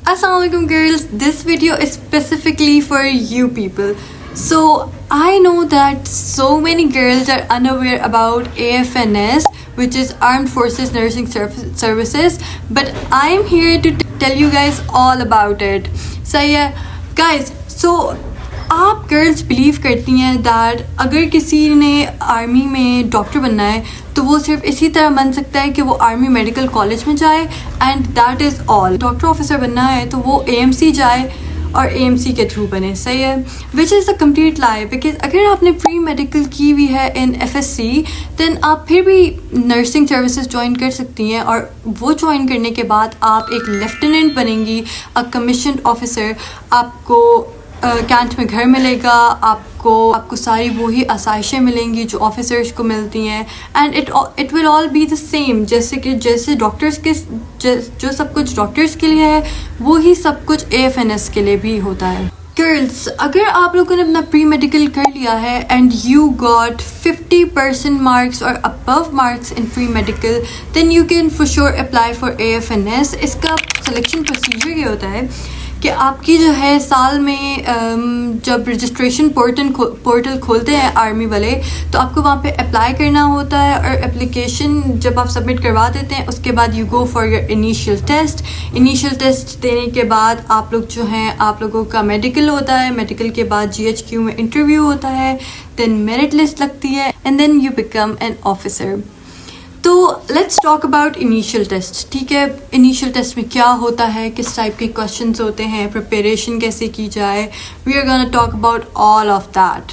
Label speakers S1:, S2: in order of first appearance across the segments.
S1: Assalamualaikum girls, this video is specifically for you people. So I know that so many girls are unaware about AFNS, which is Armed Forces Nursing Services, but I'm here to tell you guys all about it. So yeah guys, so آپ girls blue کرتی ہیں that اگر کسی نے army میں doctor بننا ہے تو وہ صرف اسی طرح بن سکتا ہے کہ وہ آرمی میڈیکل کالج میں جائے and that is all. Doctor officer بننا ہے تو وہ AMC جائے اور AMC کے تھرو بنے. صحیح ہے, وچ از اے کمپلیٹ لائی, بیکاز اگر آپ نے پری میڈیکل کی ہوئی ہے ان FSC دین آپ پھر بھی نرسنگ سروسز جوائن کر سکتی ہیں, اور وہ جوائن کرنے کے بعد آپ ایک لیفٹیننٹ بنیں گی, اے کمیشنڈ آفیسر. آپ کو کینٹ میں گھر ملے گا, آپ کو ساری وہی آسائشیں ملیں گی جو آفیسرس کو ملتی ہیں, and it will all be the same. جیسے ڈاکٹرس کے جو سب کچھ ڈاکٹرس کے لیے ہے وہی سب کچھ AFNS کے لیے بھی ہوتا ہے. گرلس, اگر آپ لوگوں نے اپنا پری میڈیکل کر لیا ہے اینڈ یو گاٹ 50% مارکس اور above marks in pre medical, then you can for sure apply for AFNS. اس کا سلیکشن پروسیجر یہ ہوتا ہے کہ آپ کی جو ہے سال میں جب رجسٹریشن پورٹل کھولتے ہیں آرمی والے تو آپ کو وہاں پہ اپلائی کرنا ہوتا ہے, اور اپلیکیشن جب آپ سبمٹ کروا دیتے ہیں اس کے بعد you go for your initial test دینے کے بعد آپ لوگ جو ہیں آپ لوگوں کا میڈیکل ہوتا ہے. میڈیکل کے بعد GHQ میں انٹرویو ہوتا ہے, دین میرٹ لسٹ لگتی ہے, and then you become an officer. تو let's talk about initial test. ٹھیک ہے, انیشیل ٹیسٹ میں کیا ہوتا ہے, کس ٹائپ کے کوشچنس ہوتے ہیں, پریپریشن کیسے کی جائے, we are gonna talk about all of that.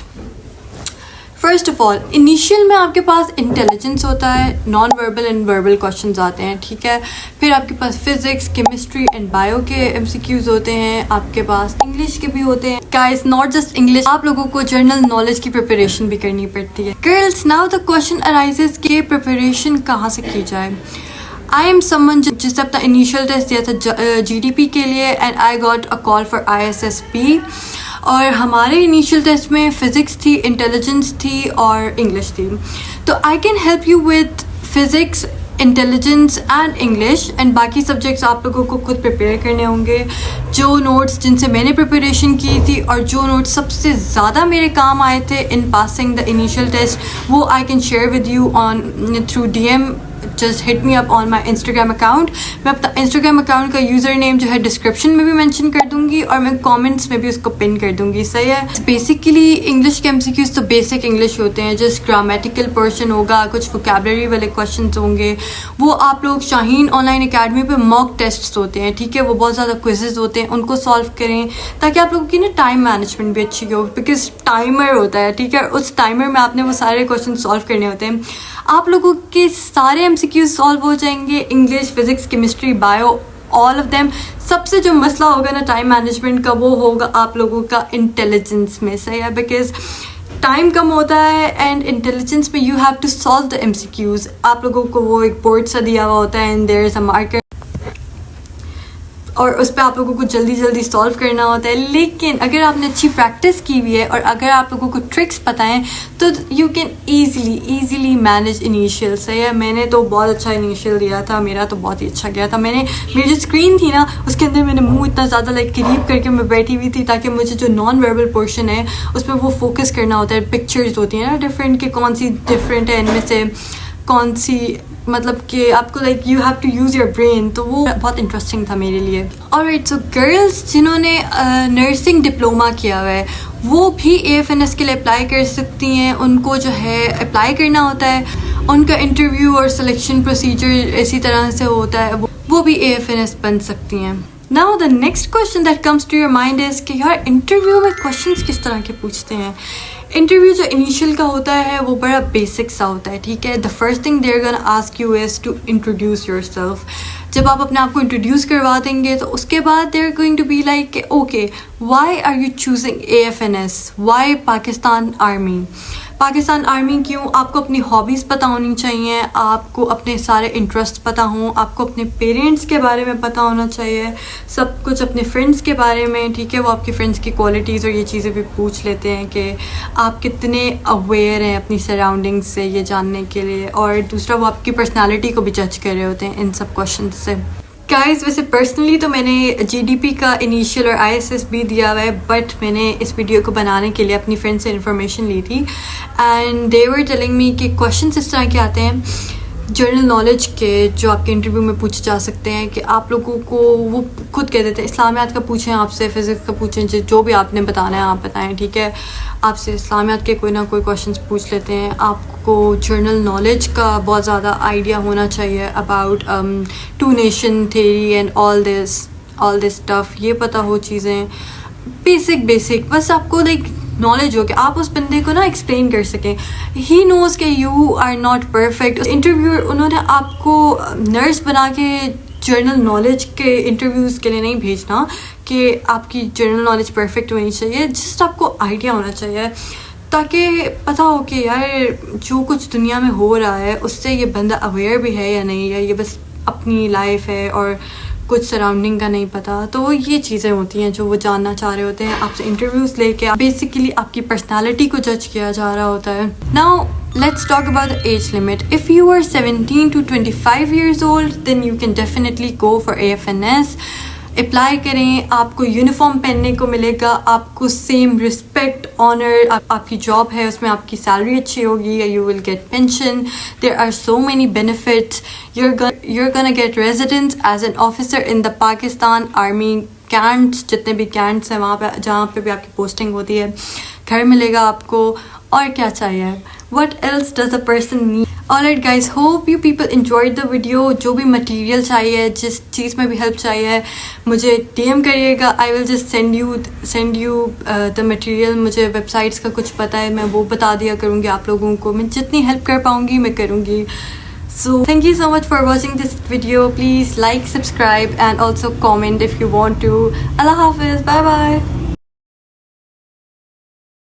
S1: First of all, initial میں آپ کے پاس انٹیلیجنس ہوتا ہے, non verbal and verbal questions آتے ہیں. ٹھیک ہے, پھر آپ کے پاس فزکس, کیمسٹری اینڈ بایو کے MCQs ہوتے ہیں, آپ کے پاس انگلش کے بھی ہوتے ہیں. گائز, ناٹ جسٹ انگلش, آپ لوگوں کو جنرل نالج کی پریپریشن بھی کرنی پڑتی ہے. Girls, now the question arises کہ پریپریشن کہاں سے کی جائے. آئی ایم سم ون جس نے اپنا انیشیل ٹیسٹ دیا تھا GDP کے لیے, and I got a call for ISSP. اور ہمارے انیشیل ٹیسٹ میں فزکس تھی, انٹیلیجنس تھی اور انگلش تھی. تو I can help you with physics, intelligence and English, and باقی سبجیکٹس آپ لوگوں کو خود پریپیئر کرنے ہوں گے. جو نوٹس جن سے میں نے پریپریشن کی تھی اور جو نوٹس سب سے زیادہ میرے کام آئے تھے in passing the initial test, وہ I can share with you on through DM. Just hit me up on my Instagram account. میں اپنا انسٹاگرام اکاؤنٹ کا یوزر نیم جو ہے ڈسکرپشن میں بھی مینشن کر دوں گی, اور میں کامنٹس میں بھی اس کو پن کر دوں گی. صحیح ہے. بیسیکلی انگلش کے MCQs تو بیسک انگلش ہوتے ہیں, جسٹ گرامیٹیکل پورشن ہوگا, کچھ ووکیبلری والے کوشچنس ہوں گے. وہ آپ لوگ شاہین آن لائن اکیڈمی پہ موک ٹیسٹس ہوتے ہیں. ٹھیک ہے, وہ بہت زیادہ کوئزز ہوتے ہیں, ان کو سالو کریں تاکہ آپ لوگوں کی نا ٹائم مینجمنٹ بھی اچھی ہو, بیکاز ٹائمر ہوتا ہے. ٹھیک ہے, اس ٹائمر میں آپ نے وہ سارے کوشچن سالو کرنے ہوتے ہیں. آپ لوگوں کے سارے MCQs سالو ہو جائیں گے, English, physics, chemistry, bio, all of them. سب سے جو مسئلہ ہوگا نا ٹائم مینجمنٹ کا, وہ ہوگا آپ لوگوں کا انٹیلیجنس میں. صحیح ہے, بیکاز ٹائم کم ہوتا ہے, اینڈ انٹیلیجنس میں you have to solve the MCQs. آپ لوگوں کو وہ ایک بورڈ سا دیا ہوا ہوتا ہے, and there is a marker, اور اس پہ آپ لوگوں کو جلدی سالو کرنا ہوتا ہے. لیکن اگر آپ نے اچھی پریکٹس کی ہوئی ہے اور اگر آپ لوگوں کو ٹرکس پتہ ہیں تو you can easily manage initial. صحیح ہے, میں نے تو بہت اچھا انیشیل دیا تھا, میرا تو بہت ہی اچھا گیا تھا. میری جو اسکرین تھی نا اس کے اندر میں نے منہ اتنا زیادہ قریب کر کے میں بیٹھی ہوئی تھی تاکہ مجھے جو نان وربل پورشن ہے اس پہ وہ فوکس کرنا ہوتا ہے. پکچرز ہوتی ہیں نا ڈفرینٹ, کہ کون سی ڈفرینٹ ہے ان میں سے, کون سی مطلب کہ آپ کو you have to use your brain. تو وہ بہت انٹرسٹنگ تھا میرے لیے. آلرائٹ, سو گرلس جنہوں نے نرسنگ ڈپلوما کیا ہوا ہے وہ بھی AFNS کے لیے اپلائی کر سکتی ہیں. ان کو جو ہے اپلائی کرنا ہوتا ہے, ان کا انٹرویو اور سلیکشن پروسیجر اسی طرح سے ہوتا ہے, وہ بھی AFNS بن سکتی ہیں. Now the next question that comes to your mind is کہ یار انٹرویو میں کوشچنس کس طرح کے پوچھتے ہیں. انٹرویو جو انیشیل کا ہوتا ہے وہ بڑا بیسک سا ہوتا ہے. ٹھیک ہے, the first thing they are gonna ask you is to introduce yourself. جب آپ اپنے آپ کو انٹروڈیوس کروا دیں گے تو اس کے بعد they are going to be like کہ okay why are you choosing AFNS, why Pakistan army. Pakistan army کیوں؟ آپ کو اپنی ہابیز پتہ ہونی چاہیے، آپ کو اپنے سارے انٹرسٹ پتہ ہوں، آپ کو اپنے پیرنٹس کے بارے میں پتہ ہونا چاہیے، سب کچھ اپنے فرینڈس کے بارے میں، ٹھیک ہے؟ وہ آپ کے فرینڈس کی کوالٹیز اور یہ چیزیں بھی پوچھ لیتے ہیں کہ آپ کتنے اویئر ہیں اپنی سراؤنڈنگ سے، یہ جاننے کے لیے. اور دوسرا وہ آپ کی پرسنالٹی کو بھی جج کر رہے ہوتے ہیں ان سب کوشچن سے. گائز ویسے پرسنلی تو میں نے GDP کا انیشیل اور ISS بھی دیا ہوا ہے، بٹ میں نے اس ویڈیو کو بنانے کے لیے اپنی فرینڈ سے انفارمیشن لی تھی and they were telling me کہ کوشچنس اس طرح کے آتے ہیں جنرل نالج کے جو آپ کے انٹرویو میں پوچھے جا سکتے ہیں کہ آپ لوگوں کو وہ خود کہہ دیتے ہیں اسلامیات کا پوچھیں، آپ سے فزکس کا پوچھیں، جو بھی آپ نے بتانا ہے آپ بتائیں، ٹھیک ہے؟ آپ سے اسلامیات کے کوئی نہ کوئی کوشچنس پوچھ لیتے ہیں. آپ کو جنرل نالج کا بہت زیادہ آئیڈیا ہونا چاہیے about two nation theory and all this stuff, یہ پتہ ہو چیزیں بیسک بس آپ کو لائک نالج ہو کہ آپ اس بندے کو نا ایکسپلین کر سکیں. ہی نوز کہ you are not perfect. Interview انہوں نے آپ کو نرس بنا کے جنرل نالج کے انٹرویوز کے لیے نہیں بھیجنا کہ آپ کی جنرل نالج پرفیکٹ ہونی چاہیے، جسٹ آپ کو آئیڈیا ہونا چاہیے تاکہ پتہ ہو کہ یار جو کچھ دنیا میں ہو رہا ہے اس سے یہ بندہ اویئر بھی ہے یا نہیں، یا یہ بس اپنی لائف ہے اور کچھ سراؤنڈنگ کا نہیں پتہ. تو یہ چیزیں ہوتی ہیں جو وہ جاننا چاہ رہے ہوتے ہیں آپ سے انٹرویوز لے کے. بیسیکلی آپ کی پرسنالٹی کو جج کیا جا رہا ہوتا ہے. Now let's talk about the age limit. If you are 17 to 25 years old, then you can definitely go for AFNS. Apply کریں، آپ کو یونیفارم پہننے کو ملے گا، آپ کو سیم رسپیکٹ، آنر، آپ کی جاب ہے اس میں آپ کی سیلری اچھی ہوگی، you will get pension. There are so many benefits. you're gonna get residence as an officer in the Pakistan Army کینٹس، جتنے بھی کینٹس ہیں وہاں پہ جہاں پہ بھی آپ کی پوسٹنگ ہوتی ہے، گھر ملے گا آپ کو. اور کیا چاہیے؟ what else does a person need? Alright guys, hope you people enjoyed the video. جو بھی مٹیریل چاہیے، جس چیز میں بھی ہیلپ چاہیے مجھے DM کریے گا. I will just send you the material. مجھے ویب سائٹس کا کچھ پتہ ہے، میں وہ بتا دیا کروں گی آپ لوگوں کو. میں جتنی ہیلپ کر پاؤں گی میں کروں گی. So thank you so much for watching this video. Please like, subscribe and also comment if you want to. Allah Hafiz. Bye bye.